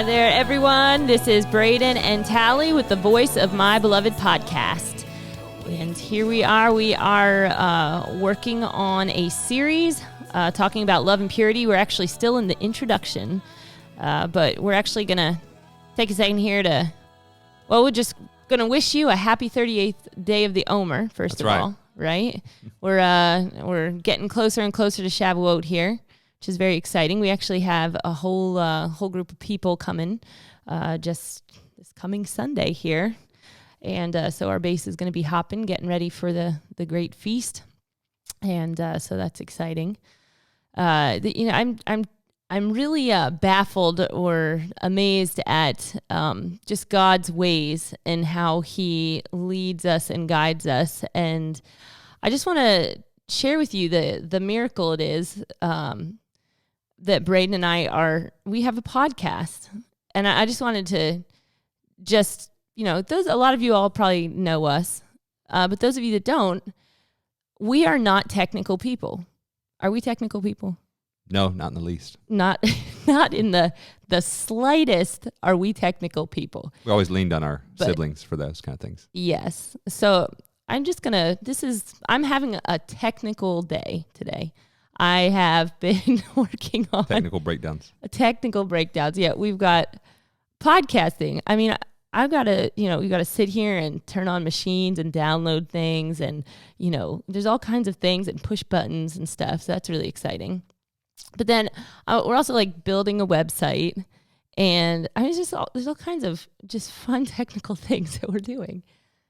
there, everyone. This is Braden and Tally with the Voice of My Beloved podcast. And here we are. We are working on a series talking about love and purity. We're actually still in the introduction, but we're actually going to take a second here to, we're just going to wish you a happy 38th day of the Omer, first of all, right? We're getting closer and closer to Shavuot here, which is very exciting. We actually have a whole group of people coming just this coming Sunday here. And so our base is going to be hopping, getting ready for the great feast. And so that's exciting. I'm really baffled or amazed at just God's ways and how he leads us and guides us. And I just want to share with you the miracle it is that Braden and I we have a podcast. And I just wanted to just, a lot of you all probably know us, but those of you that don't, we are not technical people. Are we technical people? No, not in the least. Not in the slightest are we technical people. We always leaned on our siblings for those kind of things. Yes. So I'm having a technical day today. I have been working on technical breakdowns. Yeah, we've got podcasting. I mean, I've got to, you got to sit here and turn on machines and download things. And, there's all kinds of things and push buttons and stuff. So that's really exciting. But then we're also building a website. And there's all kinds of just fun technical things that we're doing.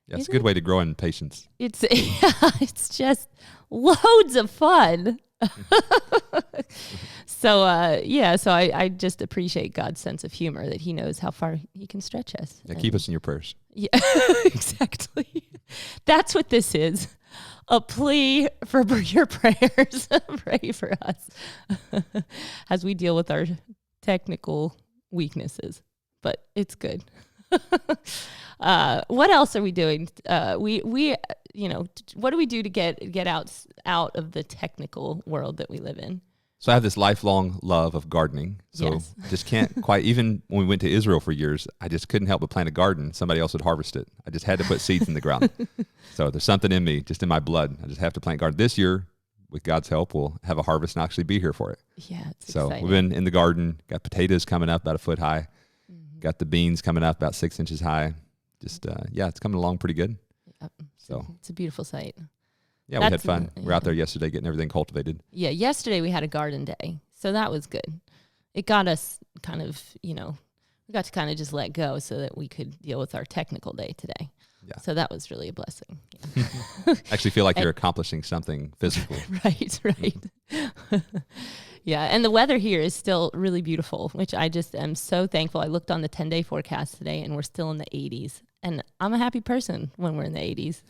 Yeah, it's a good way to grow in patience. It's just loads of fun. So I just appreciate God's sense of humor, that he knows how far he can stretch us. Yeah, keep us in your prayers. Yeah, exactly. That's what this is. A plea for your prayers. Pray for us as we deal with our technical weaknesses. But it's good. What else are we doing? What do we do to get out of the technical world that we live in? So I have this lifelong love of gardening. So yes. Just can't quite, even when we went to Israel for years, I just couldn't help but plant a garden. Somebody else would harvest it. I just had to put seeds in the ground. So there's something in me, just in my blood. I just have to plant garden. This year, with God's help, we'll have a harvest and actually be here for it. Yeah, it's so exciting. We've been in the garden, got potatoes coming up about a foot high, got the beans coming up about 6 inches high. Just, it's coming along pretty good. Yep. So it's a beautiful sight. Yeah, we had fun. We were out there yesterday getting everything cultivated. Yeah, yesterday we had a garden day, so that was good. It got us kind of, we got to kind of just let go so that we could deal with our technical day today. Yeah. So that was really a blessing. Yeah. Actually feel like you're accomplishing something physical. Right. Yeah, and the weather here is still really beautiful, which I just am so thankful. I looked on the 10-day forecast today, and we're still in the 80s. And I'm a happy person when we're in the 80s.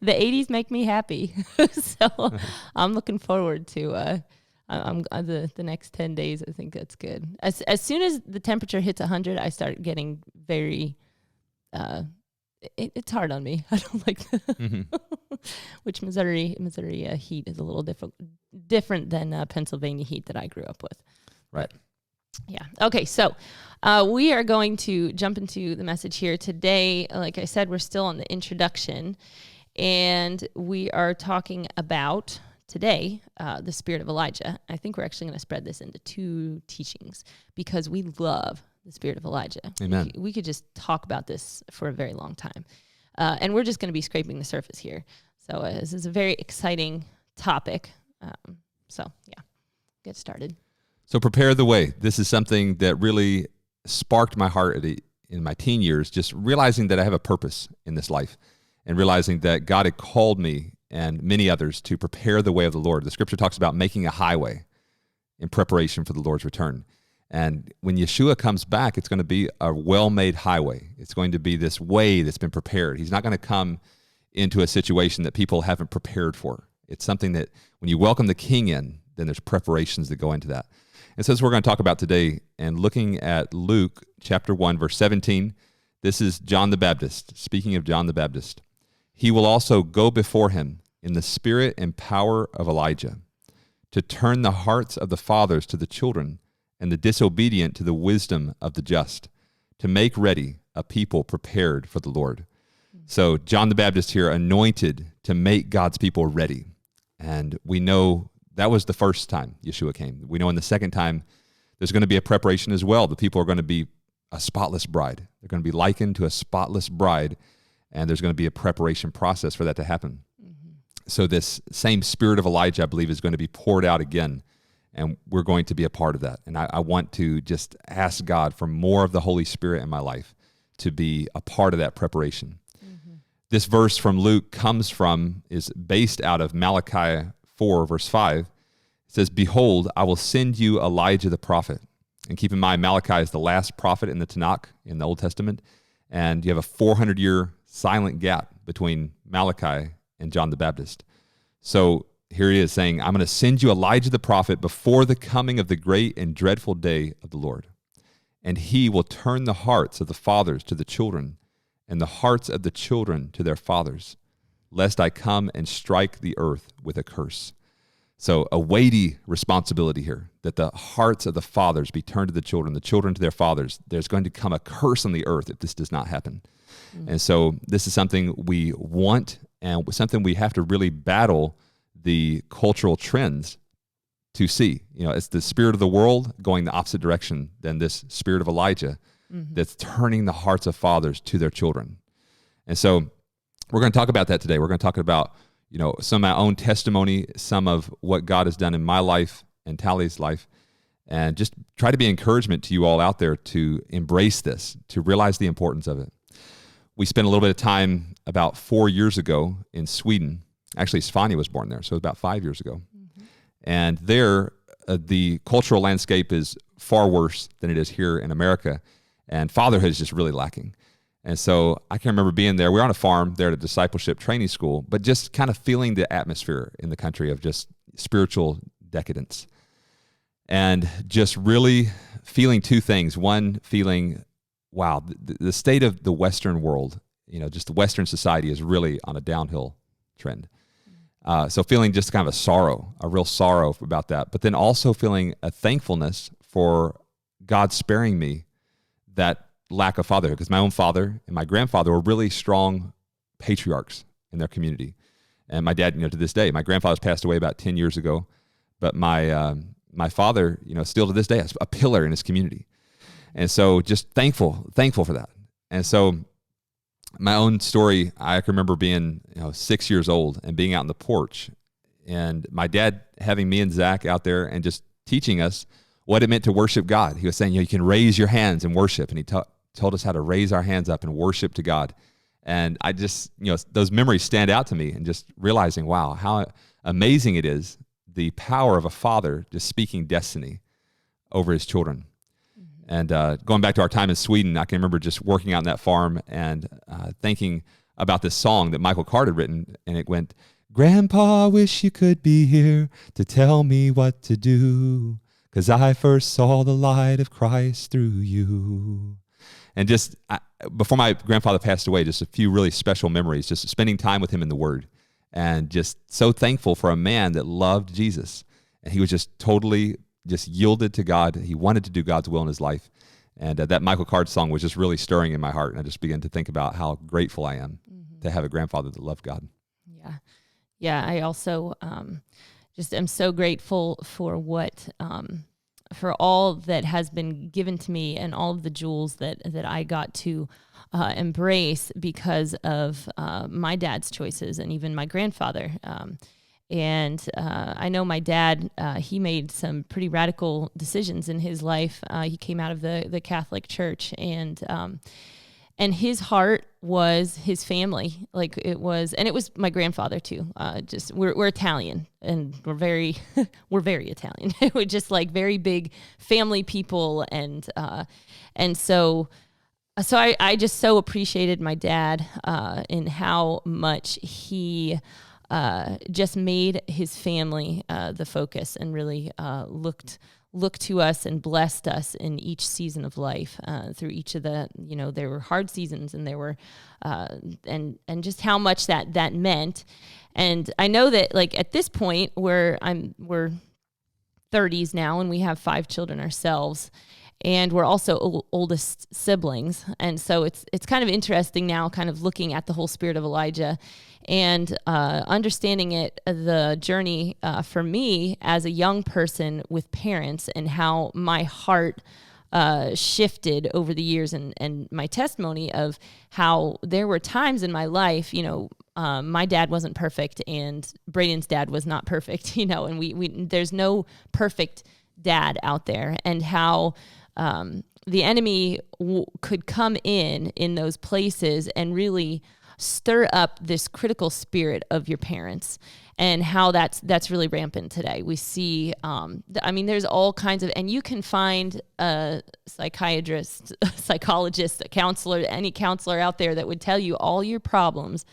The 80s make me happy. So I'm looking forward to the next 10 days. I think that's good. As soon as the temperature hits 100, I start getting very, it's hard on me. I don't like which Missouri heat is a little different than Pennsylvania heat that I grew up with. Right. Yeah. Okay. So we are going to jump into the message here today. Like I said, we're still on the introduction, and we are talking about today the spirit of Elijah. I think we're actually going to spread this into 2 teachings because we love the spirit of Elijah. Amen. We could just talk about this for a very long time, and we're just going to be scraping the surface here. So this is a very exciting topic. Get started. So prepare the way. This is something that really sparked my heart in my teen years, just realizing that I have a purpose in this life and realizing that God had called me and many others to prepare the way of the Lord. The scripture talks about making a highway in preparation for the Lord's return. And when Yeshua comes back, it's going to be a well-made highway. It's going to be this way that's been prepared. He's not going to come into a situation that people haven't prepared for. It's something that when you welcome the King in, then there's preparations that go into that. And so that's what we're going to talk about today. And looking at Luke chapter 1, verse 17, this is John the Baptist. Speaking of John the Baptist, he will also go before him in the spirit and power of Elijah to turn the hearts of the fathers to the children and the disobedient to the wisdom of the just, to make ready a people prepared for the Lord. So John the Baptist here anointed to make God's people ready. And we know that was the first time Yeshua came. We know in the second time, there's going to be a preparation as well. The people are going to be a spotless bride. They're going to be likened to a spotless bride, and there's going to be a preparation process for that to happen. Mm-hmm. So this same spirit of Elijah, I believe, is going to be poured out again, and we're going to be a part of that. And I want to just ask God for more of the Holy Spirit in my life to be a part of that preparation. Mm-hmm. This verse from Luke is based out of Malachi 4, verse 5. It says, "Behold, I will send you Elijah the prophet." And keep in mind, Malachi is the last prophet in the Tanakh, in the Old Testament. And you have a 400-year silent gap between Malachi and John the Baptist. So here he is saying, I'm going to send you Elijah the prophet before the coming of the great and dreadful day of the Lord. And he will turn the hearts of the fathers to the children, and the hearts of the children to their fathers, lest I come and strike the earth with a curse. So a weighty responsibility here, that the hearts of the fathers be turned to the children to their fathers. There's going to come a curse on the earth if this does not happen. Mm-hmm. And so this is something we want, and something we have to really battle the cultural trends to see. You know, it's the spirit of the world going the opposite direction than this spirit of Elijah, mm-hmm. that's turning the hearts of fathers to their children. And so we're going to talk about that today. We're going to talk about, you know, some of my own testimony, some of what God has done in my life and Tally's life, and just try to be encouragement to you all out there to embrace this, to realize the importance of it. We spent a little bit of time about 4 years ago in Sweden. Actually, Svani was born there, so it was about 5 years ago. Mm-hmm. And there, the cultural landscape is far worse than it is here in America, and fatherhood is just really lacking. And so I can remember being there. We were on a farm there at a discipleship training school, but just kind of feeling the atmosphere in the country of just spiritual decadence. And just really feeling two things. One, feeling, wow, the state of the Western world, you know, just the Western society is really on a downhill trend. So feeling just kind of a real sorrow about that. But then also feeling a thankfulness for God sparing me that lack of fatherhood, because my own father and my grandfather were really strong patriarchs in their community. And my dad, you know, to this day, my grandfather's passed away about 10 years ago, but my father, you know, still to this day is a pillar in his community. And so just thankful for that. And so my own story, I can remember being, you know, 6 years old and being out on the porch, and my dad having me and Zach out there and just teaching us what it meant to worship God. He was saying, you know, you can raise your hands and worship. And he told us how to raise our hands up and worship to God. And I just, you know, those memories stand out to me, and just realizing, wow, how amazing it is, the power of a father just speaking destiny over his children. Mm-hmm. And going back to our time in Sweden, I can remember just working out on that farm and thinking about this song that Michael Card had written, and it went, "Grandpa, wish you could be here to tell me what to do, 'cause I first saw the light of Christ through you." And just before my grandfather passed away, just a few really special memories, just spending time with him in the Word, and just so thankful for a man that loved Jesus. And he was just totally just yielded to God. He wanted to do God's will in his life. And that Michael Card song was just really stirring in my heart. And I just began to think about how grateful I am, mm-hmm. to have a grandfather that loved God. Yeah. Yeah. I also just am so grateful for for all that has been given to me, and all of the jewels that I got to embrace because of my dad's choices, and even my grandfather. I know my dad, he made some pretty radical decisions in his life. He came out of the Catholic Church, and his heart was his family. Like it was my grandfather too. Just we're Italian, and we're very Italian. We're just like very big family people, and so I just so appreciated my dad in how much he just made his family the focus, and really looked to us and blessed us in each season of life, through each of the, you know, there were hard seasons, and there were, and just how much that meant. And I know that, like, at this point we're 30s now, and we have 5 children ourselves. And we're also oldest siblings. And so it's kind of interesting now, kind of looking at the whole spirit of Elijah and understanding the journey for me as a young person with parents, and how my heart shifted over the years, and my testimony of how there were times in my life, my dad wasn't perfect and Braden's dad was not perfect, and we there's no perfect dad out there, and how the enemy could come in those places and really stir up this critical spirit of your parents, and how that's really rampant today. We see, there's all kinds of, and you can find a psychiatrist, a psychologist, a counselor, any counselor out there that would tell you all your problems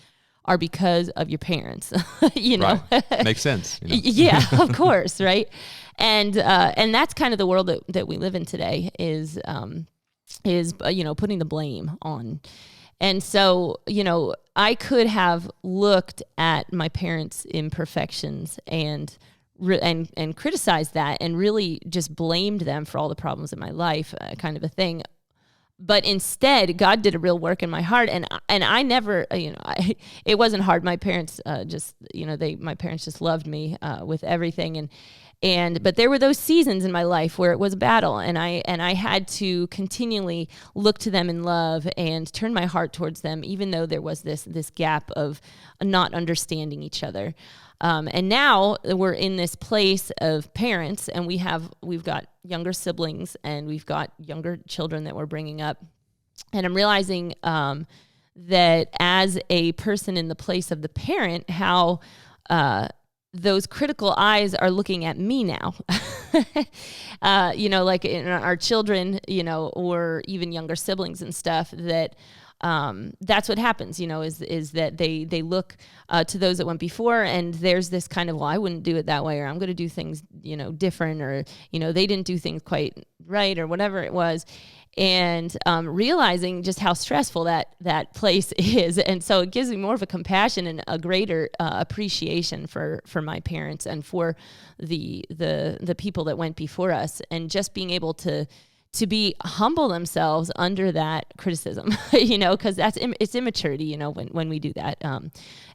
are because of your parents, Right. Makes sense. Yeah, of course. Right. And that's kind of the world that we live in today is putting the blame on. And so, I could have looked at my parents' imperfections and criticized that and really just blamed them for all the problems in my life, kind of a thing. But instead, God did a real work in my heart, and I never, it wasn't hard. My parents my parents just loved me with everything, but there were those seasons in my life where it was a battle, and I had to continually look to them in love and turn my heart towards them, even though there was this gap of not understanding each other. And now we're in this place of parents, and we've got younger siblings, and we've got younger children that we're bringing up. And I'm realizing that as a person in the place of the parent, how those critical eyes are looking at me now. Like in our children, or even younger siblings and stuff, that that's what happens, is that they look to those that went before, and there's this kind of, well, I wouldn't do it that way, or I'm going to do things, different, or, they didn't do things quite right, or whatever it was. And realizing just how stressful that place is. And so it gives me more of a compassion and a greater appreciation for my parents and for the people that went before us, and just being able to be humble themselves under that criticism, because it's immaturity, when we do that.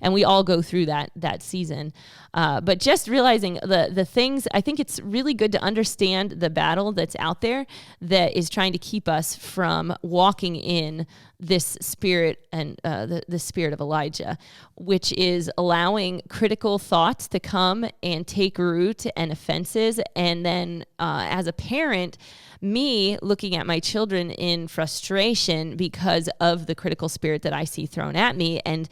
And we all go through that season. But just realizing the things, I think it's really good to understand the battle that's out there that is trying to keep us from walking in this spirit, and the spirit of Elijah, which is allowing critical thoughts to come and take root, and offenses. And then as a parent, me looking at my children in frustration because of the critical spirit that I see thrown at me, and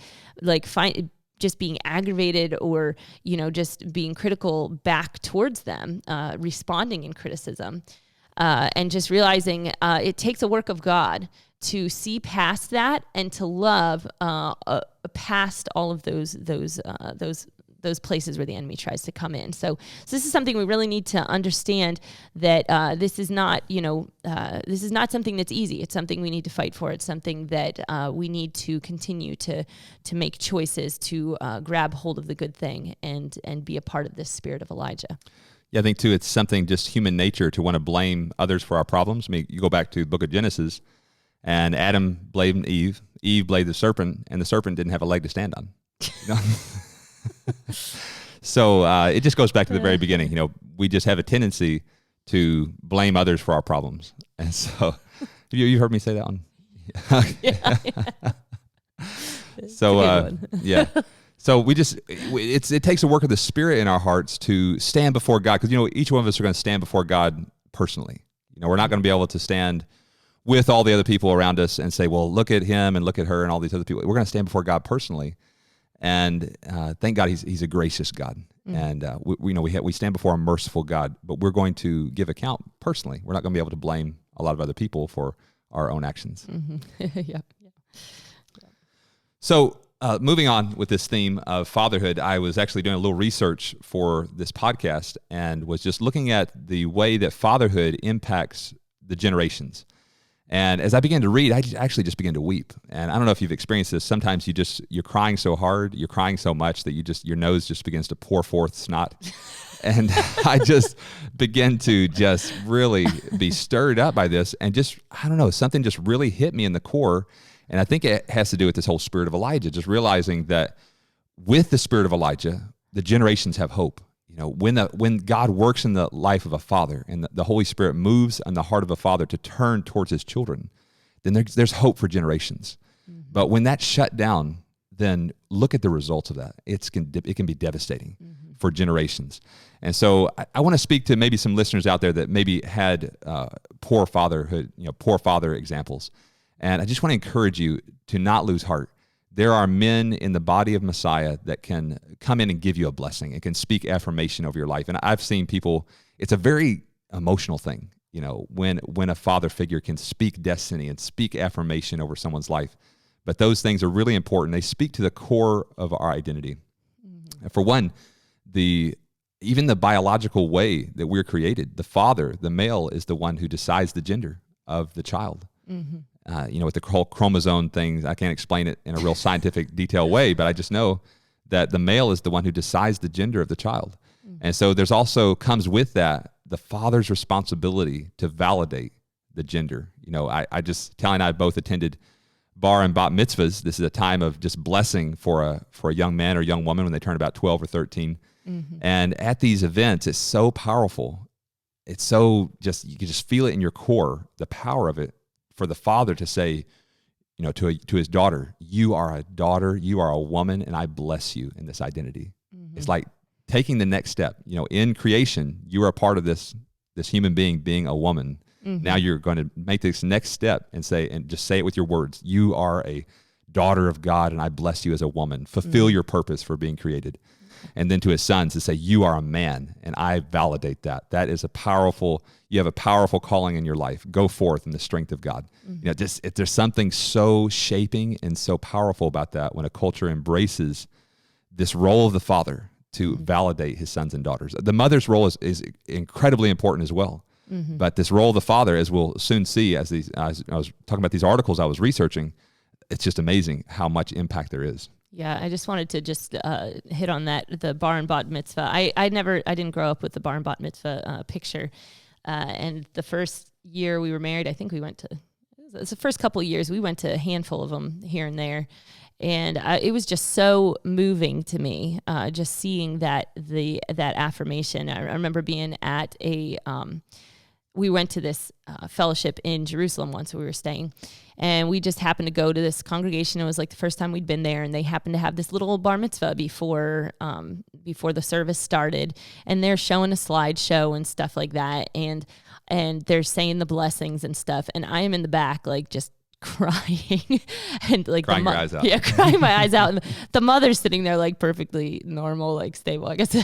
just being aggravated, or, just being critical back towards them, responding in criticism, and just realizing it takes a work of God to see past that and to love past all of those places where the enemy tries to come in. So this is something we really need to understand, that this is not something that's easy. It's something we need to fight for. It's something that we need to continue to make choices to grab hold of the good thing and be a part of this spirit of Elijah. Yeah, I think too, it's something just human nature to want to blame others for our problems. I mean, you go back to the book of Genesis, and Adam blamed Eve. Eve blamed the serpent, and the serpent didn't have a leg to stand on. So it just goes back to the very beginning. We just have a tendency to blame others for our problems. And so you heard me say that one? So yeah. So it takes a work of the Spirit in our hearts to stand before God, because each one of us are going to stand before God personally. We're not going to be able to stand with all the other people around us and say, well, look at him and look at her and all these other people. We're going to stand before God personally. And thank God he's a gracious God. Mm-hmm. And we stand before a merciful God, but we're going to give account personally. We're not going to be able to blame a lot of other people for our own actions. Mm-hmm. Yeah. So moving on with this theme of fatherhood, I was actually doing a little research for this podcast and was just looking at the way that fatherhood impacts the generations. And as I began to read, I actually just began to weep. And I don't know if you've experienced this. Sometimes you're crying so hard, you're crying so much that your nose just begins to pour forth snot. And I just began to just really be stirred up by this. And just, I don't know, something just really hit me in the core. And I think it has to do with this whole spirit of Elijah, just realizing that with the spirit of Elijah, the generations have hope. When God works in the life of a father and the Holy Spirit moves in the heart of a father to turn towards his children, then there's hope for generations. Mm-hmm. But when that's shut down, then look at the results of that. It can be devastating for generations. And so I want to speak to maybe some listeners out there that maybe had poor fatherhood, poor father examples. And I just want to encourage you to not lose heart. There are men in the body of Messiah that can come in and give you a blessing. It can speak affirmation over your life. And I've seen people, it's a very emotional thing, when a father figure can speak destiny and speak affirmation over someone's life. But those things are really important. They speak to the core of our identity. Mm-hmm. For one, even the biological way that we're created, the father, the male, is the one who decides the gender of the child. Mm-hmm. With the whole chromosome things, I can't explain it in a real scientific detailed way, but I just know that the male is the one who decides the gender of the child. Mm-hmm. And so there's also comes with that the father's responsibility to validate the gender. Tally and I both attended bar and bat mitzvahs. This is a time of just blessing for a young man or young woman when they turn about 12 or 13. Mm-hmm. And at these events, it's so powerful. It's so you can just feel it in your core, the power of it. For the father to say, to his daughter, you are a daughter, you are a woman, and I bless you in this identity. Mm-hmm. It's like taking the next step. In creation, you are a part of this human being a woman. Mm-hmm. Now you're going to make this next step and just say it with your words. You are a daughter of God, and I bless you as a woman. Fulfill your purpose for being created. And then to his sons to say, you are a man, and I validate that. That is you have a powerful calling in your life. Go forth in the strength of God. Mm-hmm. There's something so shaping and so powerful about that when a culture embraces this role of the father to validate his sons and daughters. The mother's role is incredibly important as well. Mm-hmm. But this role of the father, as we'll soon see, as I was talking about these articles I was researching, it's just amazing how much impact there is. Yeah, I just wanted to hit on that, the bar and bat mitzvah. I didn't grow up with the bar and bat mitzvah picture. And the first year we were married, I think it was the first couple of years, we went to a handful of them here and there. And it was just so moving to me, just seeing that affirmation. I remember being at we went to this fellowship in Jerusalem once we were staying, and we just happened to go to this congregation. It was like the first time we'd been there, and they happened to have this little bar mitzvah before the service started, and they're showing a slideshow and stuff like that, and they're saying the blessings and stuff, and I am in the back like just crying and like crying your eyes out. Yeah, crying my eyes out, and the mother's sitting there like perfectly normal, like stable, I guess.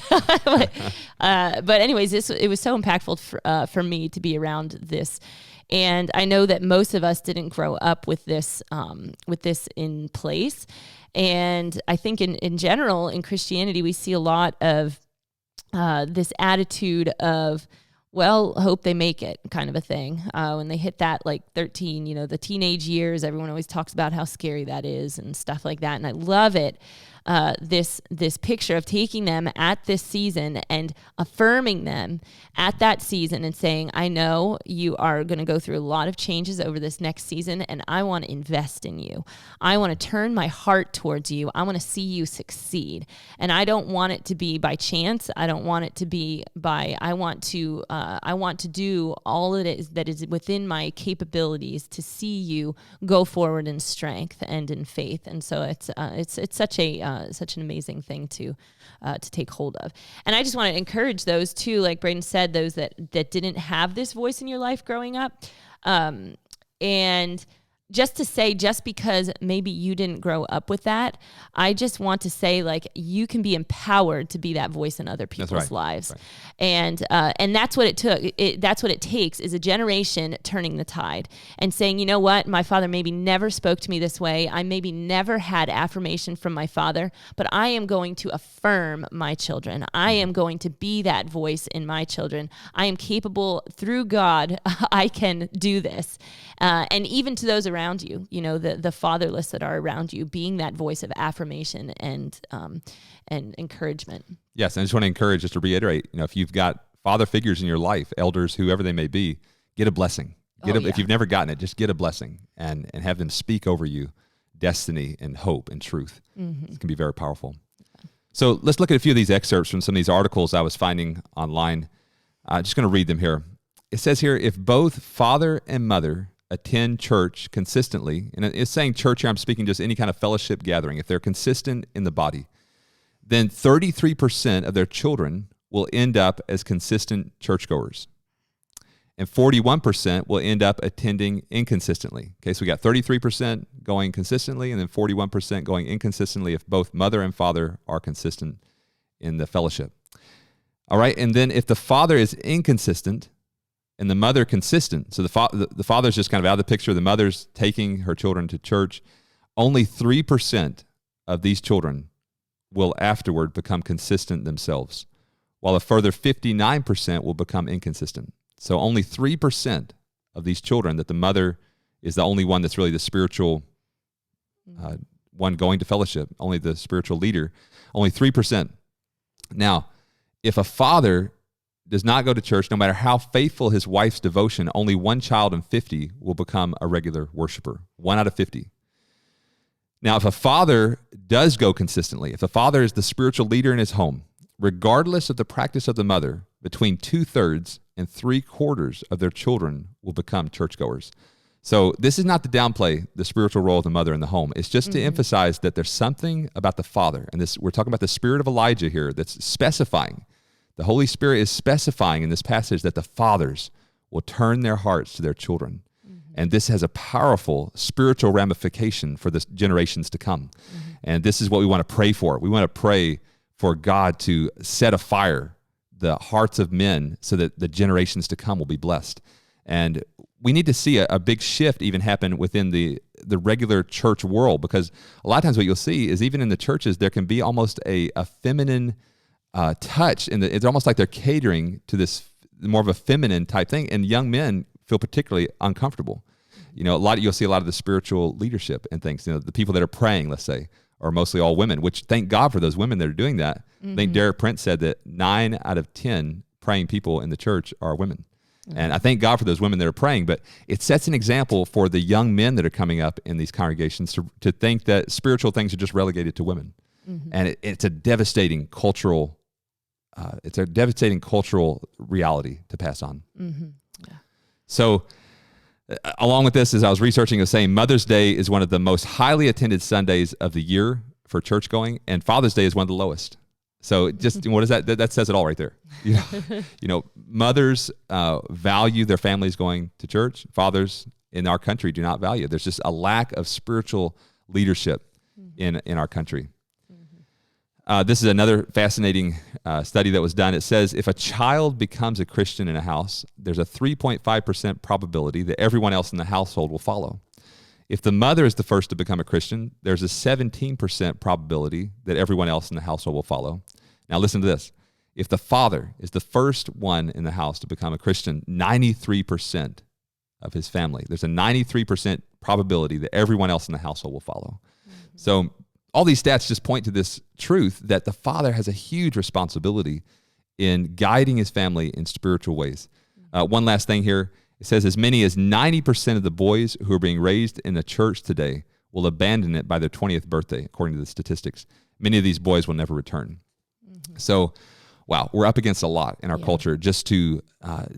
But anyways, it was so impactful for me to be around this, and I know that most of us didn't grow up with this in place, and I think in general in Christianity we see a lot of this attitude of, well, hope they make it kind of a thing. When they hit that like 13, the teenage years, everyone always talks about how scary that is and stuff like that. And I love it. This picture of taking them at this season and affirming them at that season and saying, I know you are going to go through a lot of changes over this next season, and I want to invest in you. I want to turn my heart towards you. I want to see you succeed. And I don't want it to be by chance. I don't want it to be I want to do all it is that is within my capabilities to see you go forward in strength and in faith. And so it's such an amazing thing to take hold of. And I just want to encourage those too, like Braden said, those that didn't have this voice in your life growing up. And just to say, just because maybe you didn't grow up with that, I just want to say, like, you can be empowered to be that voice in other people's lives. That's right. And that's what it took. That's what it takes, is a generation turning the tide and saying, you know what, my father maybe never spoke to me this way. I maybe never had affirmation from my father, but I am going to affirm my children. I am going to be that voice in my children. I am capable through God. I can do this. And even to those around you, the fatherless that are around you, being that voice of affirmation and encouragement. Yes, and I just want to encourage, just to reiterate, if you've got father figures in your life, elders, whoever they may be, get a blessing. If you've never gotten it, just get a blessing and have them speak over you destiny and hope and truth. It can be very powerful. So let's look at a few of these excerpts from some of these articles I was finding online. I'm just going to read them here. It says here, if both father and mother attend church consistently, and it's saying church here, I'm speaking just any kind of fellowship gathering, if they're consistent in the body, then 33% of their children will end up as consistent churchgoers. And 41% will end up attending inconsistently. Okay, so we got 33% going consistently and then 41% going inconsistently if both mother and father are consistent in the fellowship. All right, and then if the father is inconsistent and the mother consistent, so the father's just kind of out of the picture, the mother's taking her children to church, only 3% of these children will afterward become consistent themselves, while a further 59% will become inconsistent. So only 3% of these children that the mother is the only one that's really the spiritual one going to fellowship, only the spiritual leader, only 3%. Now, if a father does not go to church, no matter how faithful his wife's devotion, only one child in 50 will become a regular worshiper, 1 out of 50. Now, if a father does go consistently, if a father is the spiritual leader in his home, regardless of the practice of the mother, between 2/3 and 3/4 of their children will become churchgoers. So this is not to downplay the spiritual role of the mother in the home. It's just to emphasize that there's something about the father. And we're talking about the spirit of Elijah here that's specifying. The Holy Spirit is specifying in this passage that the fathers will turn their hearts to their children. And this has a powerful spiritual ramification for the generations to come. And this is what we want to pray for. We want to pray for God to set afire the hearts of men so that the generations to come will be blessed. And we need to see a big shift even happen within the regular church world, because a lot of times what you'll see is even in the churches, there can be almost a feminine touch. It's almost like they're catering to this more of a feminine type thing, and young men feel particularly uncomfortable. You'll see a lot of the spiritual leadership and things, the people that are praying, let's say, are mostly all women, which thank God for those women that are doing that. I think Derek Prince said that 9 out of 10 praying people in the church are women. And I thank God for those women that are praying, but it sets an example for the young men that are coming up in these congregations to think that spiritual things are just relegated to women. And it's a devastating cultural reality to pass on. So along with this, as I was researching, I was saying Mother's Day is one of the most highly attended Sundays of the year for church going, and Father's Day is one of the lowest. So just what is that? That says it all right there. Mothers value their families going to church. Fathers in our country do not value it. There's just a lack of spiritual leadership in our country. This is another fascinating study that was done. It says if a child becomes a Christian in a house, there's a 3.5% probability that everyone else in the household will follow. If the mother is the first to become a Christian, there's a 17% probability that everyone else in the household will follow. Now listen to this. If the father is the first one in the house to become a Christian, 93% of his family, there's a 93% probability that everyone else in the household will follow. So all these stats just point to this truth that the father has a huge responsibility in guiding his family in spiritual ways. One last thing here. It says as many as 90% of the boys who are being raised in the church today will abandon it by their 20th birthday, according to the statistics. Many of these boys will never return. So, wow, we're up against a lot in our culture just to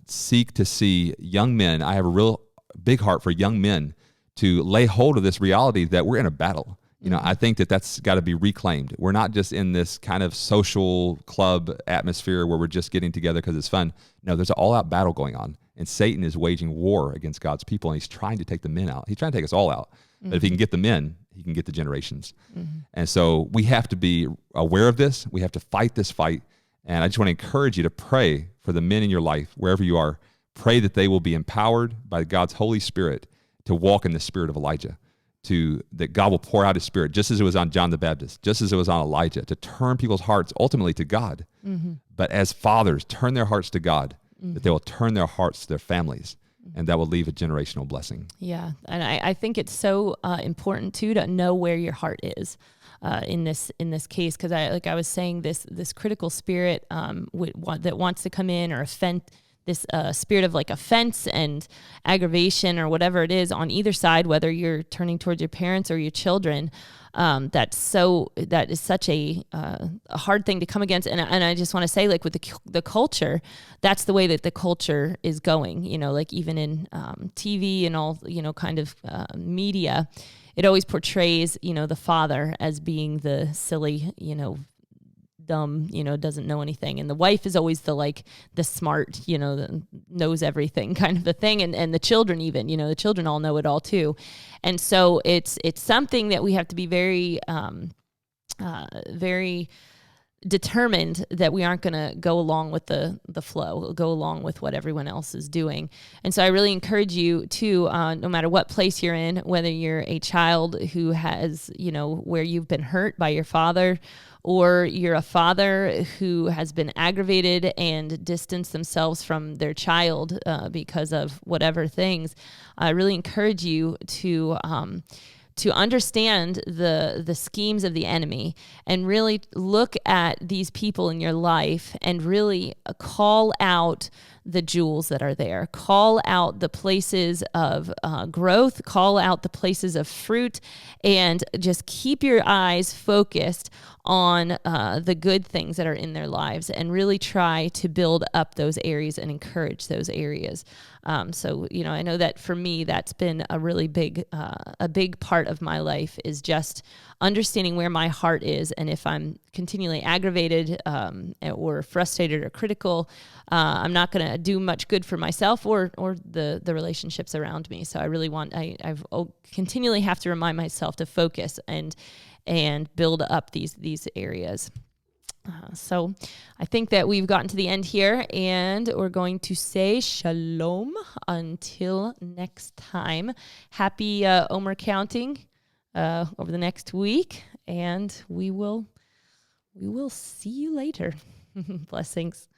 seek to see young men. I have a real big heart for young men to lay hold of this reality that we're in a battle. I think that's got to be reclaimed. We're not just in this kind of social club atmosphere where we're just getting together because it's fun. No, there's an all-out battle going on, and Satan is waging war against God's people, and he's trying to take the men out. He's trying to take us all out. But if he can get the men, he can get the generations. And so we have to be aware of this. We have to fight this fight. And I just want to encourage you to pray for the men in your life, wherever you are. Pray that they will be empowered by God's Holy Spirit to walk in the spirit of Elijah. That God will pour out his spirit, just as it was on John the Baptist, just as it was on Elijah, to turn people's hearts ultimately to God. But as fathers turn their hearts to God, that they will turn their hearts to their families and that will leave a generational blessing. Yeah, and I think it's so important too to know where your heart is in this case, because I was saying, this critical spirit that wants to come in or offend, this spirit of like offense and aggravation or whatever it is on either side, whether you're turning towards your parents or your children. That is such a hard thing to come against. And I just want to say, like, with the culture, that's the way that the culture is going, like even in TV and all, kind of media, it always portrays, the father as being the silly, dumb, doesn't know anything. And the wife is always the smart, that knows everything kind of a thing. And the children even, the children all know it all too. And so it's something that we have to be very, very determined that we aren't going to go along with the flow, go along with what everyone else is doing. And so I really encourage you to, no matter what place you're in, whether you're a child who has, where you've been hurt by your father, or you're a father who has been aggravated and distanced themselves from their child because of whatever things, I really encourage you to understand the schemes of the enemy and really look at these people in your life and really call out the jewels that are there. Call out the places of growth, call out the places of fruit, and just keep your eyes focused on the good things that are in their lives, and really try to build up those areas and encourage those areas. So, I know that for me, that's been a really big part of my life, is just understanding where my heart is. And if I'm continually aggravated or frustrated or critical, I'm not going to do much good for myself or the relationships around me. So I really I've continually have to remind myself to focus and build up these areas. So I think that we've gotten to the end here, and we're going to say shalom until next time. Happy Omer counting over the next week, and we will see you later. Blessings.